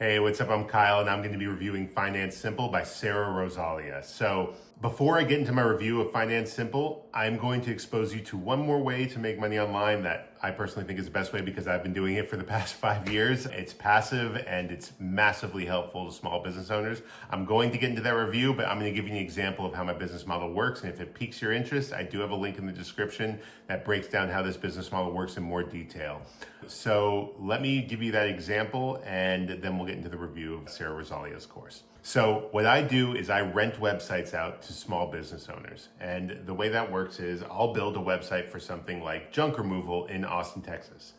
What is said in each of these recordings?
Hey, what's up? I'm Kyle, and I'm going to be reviewing Finance Simple by Sara Rosalia. So before I get into my review of Finance Simple, I'm going to expose you to one more way to make money online that I personally think is the best way because I've been doing it for the past 5 years. It's passive and it's massively helpful to small business owners. I'm going to get into that review, but I'm going to give you an example of how my business model works. And if it piques your interest, I do have a link in the description that breaks down how this business model works in more detail. So let me give you that example and then we'll get into the review of Sara Rosalia's course. So what I do is I rent websites out to small business owners. And the way that works is I'll build a website for something like junk removal in Austin, Texas.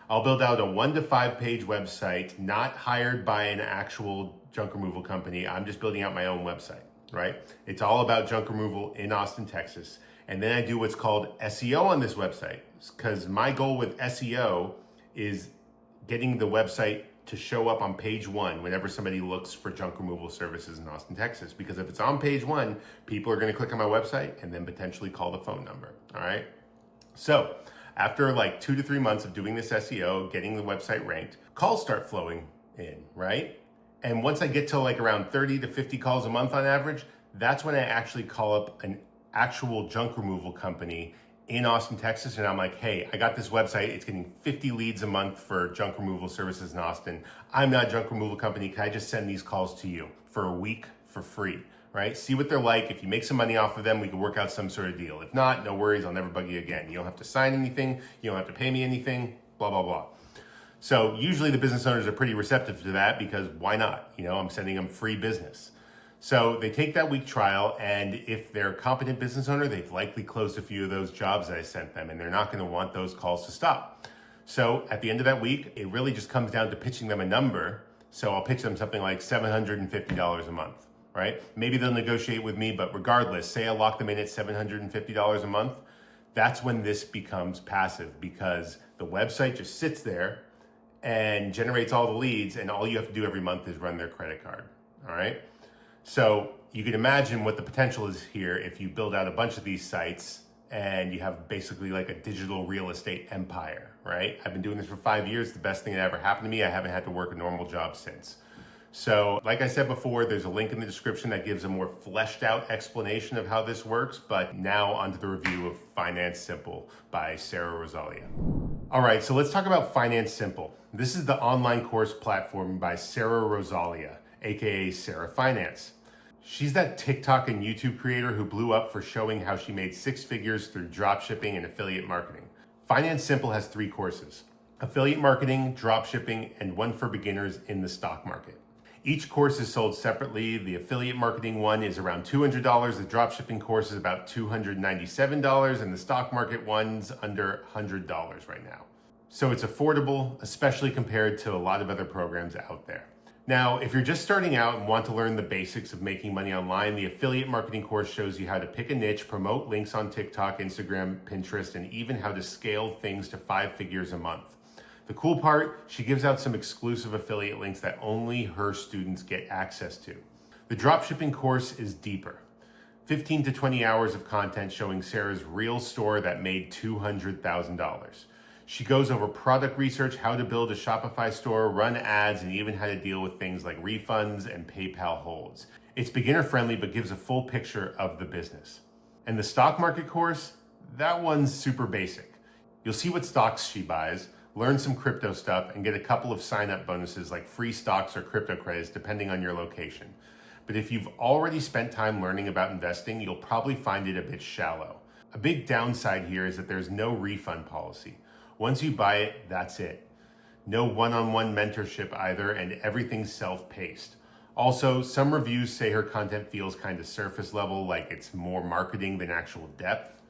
I'll build out a 1 to 5 page website, not hired by an actual junk removal company. I'm just building out my own website, right? It's all about junk removal in Austin, Texas. And then I do what's called SEO on this website because my goal with SEO is getting the website to show up on page 1 whenever somebody looks for junk removal services in Austin, Texas. Because if it's on page 1, people are gonna click on my website and then potentially call the phone number, all right? So after like 2 to 3 months of doing this SEO, getting the website ranked, calls start flowing in, right? And once I get to like around 30 to 50 calls a month on average, that's when I actually call up an actual junk removal company in Austin, Texas, and I'm like, hey, I got this website. It's getting 50 leads a month for junk removal services in Austin. I'm not a junk removal company. Can I just send these calls to you for a week for free, right? See what they're like. If you make some money off of them, we can work out some sort of deal. If not, no worries. I'll never bug you again. You don't have to sign anything. You don't have to pay me anything, blah, blah, blah. So usually the business owners are pretty receptive to that because why not? You know, I'm sending them free business. So they take that week trial, and if they're a competent business owner, they've likely closed a few of those jobs that I sent them, and they're not going to want those calls to stop. So at the end of that week, it really just comes down to pitching them a number. So I'll pitch them something like $750 a month, right? Maybe they'll negotiate with me, but regardless, say I lock them in at $750 a month, that's when this becomes passive because the website just sits there and generates all the leads, and all you have to do every month is run their credit card, all right? So you can imagine what the potential is here if you build out a bunch of these sites and you have basically like a digital real estate empire, right? I've been doing this for 5 years. The best thing that ever happened to me. I haven't had to work a normal job since. So like I said before, there's a link in the description that gives a more fleshed out explanation of how this works. But now onto the review of Finance Simple by Sara Rosalia. All right, so let's talk about Finance Simple. This is the online course platform by Sara Rosalia, aka Sara Finance. She's that TikTok and YouTube creator who blew up for showing how she made 6 figures through dropshipping and affiliate marketing. Finance Simple has 3 courses: affiliate marketing, dropshipping, and one for beginners in the stock market. Each course is sold separately. The affiliate marketing one is around $200, the dropshipping course is about $297, and the stock market one's under $100 right now. So it's affordable, especially compared to a lot of other programs out there. Now, if you're just starting out and want to learn the basics of making money online, the affiliate marketing course shows you how to pick a niche, promote links on TikTok, Instagram, Pinterest, and even how to scale things to 5 figures a month. The cool part, she gives out some exclusive affiliate links that only her students get access to. The dropshipping course is deeper. 15 to 20 hours of content showing Sara's real store that made $200,000. She goes over product research, how to build a Shopify store, run ads, and even how to deal with things like refunds and PayPal holds. It's beginner friendly, but gives a full picture of the business. And the stock market course, that one's super basic. You'll see what stocks she buys, learn some crypto stuff, and get a couple of sign-up bonuses like free stocks or crypto credits, depending on your location. But if you've already spent time learning about investing, you'll probably find it a bit shallow. A big downside here is that there's no refund policy. Once you buy it, that's it. No one-on-one mentorship either, and everything's self-paced. Also, some reviews say her content feels kind of surface level, like it's more marketing than actual depth.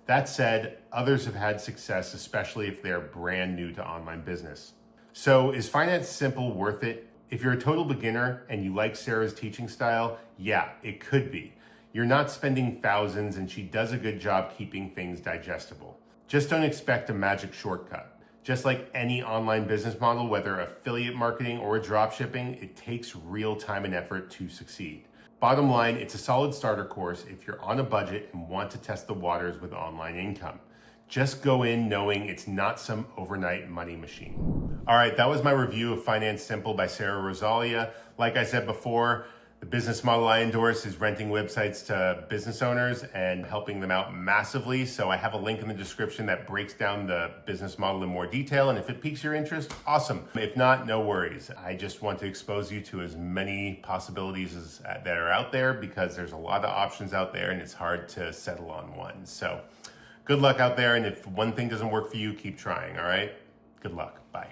That said, others have had success, especially if they're brand new to online business. So is Finance Simple worth it? If you're a total beginner and you like Sara's teaching style, yeah, it could be. You're not spending thousands, and she does a good job keeping things digestible. Just don't expect a magic shortcut. Just like any online business model, whether affiliate marketing or dropshipping, it takes real time and effort to succeed. Bottom line, it's a solid starter course if you're on a budget and want to test the waters with online income. Just go in knowing it's not some overnight money machine. All right, that was my review of Finance Simple by Sara Rosalia. Like I said before, the business model I endorse is renting websites to business owners and helping them out massively. So I have a link in the description that breaks down the business model in more detail. And if it piques your interest, awesome. If not, no worries. I just want to expose you to as many possibilities that are out there, because there's a lot of options out there and it's hard to settle on one. So good luck out there. And if one thing doesn't work for you, keep trying. All right. Good luck. Bye.